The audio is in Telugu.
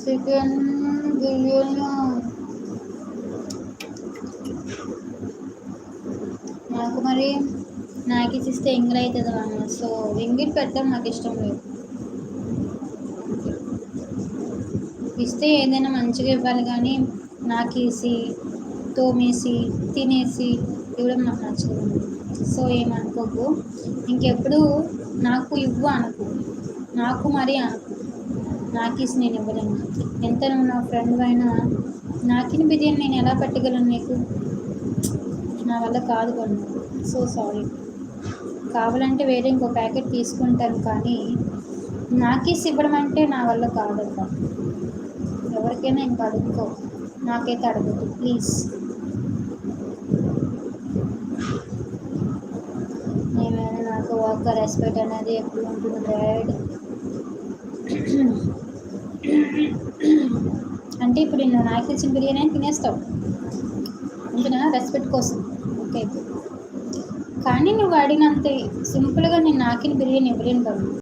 చికెన్ బిర్యానీ నాకు మరి నాకు ఇస్తే ఎంగిల్ అవుతుంది అన్న. సో ఎంగిల్ పెట్టడం నాకు ఇష్టం లేదు. ఇస్తే ఏదైనా మంచిగా ఇవ్వాలి కానీ నాకేసి తోమేసి తినేసి ఇవ్వడం నాకు నచ్చదు. సో ఏమనుకోకు, ఇంకెప్పుడు నాకు ఇవ్వు అనుకో, నాకు మరీ అనుకో, నాకేసి నేను ఇవ్వలేను. ఎంత నువ్వు నా ఫ్రెండ్ అయినా నాకిన బిర్యానీ నేను ఎలా పెట్టగలను నీకు? నా వల్ల కాదు కొన్ని. So sorry. కావాలంటే వేరే ఇంకో ప్యాకెట్ తీసుకుంటాను కానీ నాకేసి ఇవ్వడం అంటే నా వల్ల కాదబ్బా. ఎవరికైనా ఇంకా అడుక్కో, నాకైతే అడగద్దు ప్లీజ్. ఏమైనా నాకు ఒక రెస్పెక్ట్ అనేది ఎప్పుడు ఉంటుంది డాడ్. అంటే ఇప్పుడు నేను నాకు ఇచ్చిన బిర్యానీ తినేస్తావు అంతేనా, రెస్పెక్ట్ కోసం. ఓకే, కానీ నువ్వు అడిగినంత సింపుల్గా నేను నాకిన బిర్యానీ ఇవ్వలేను కదా.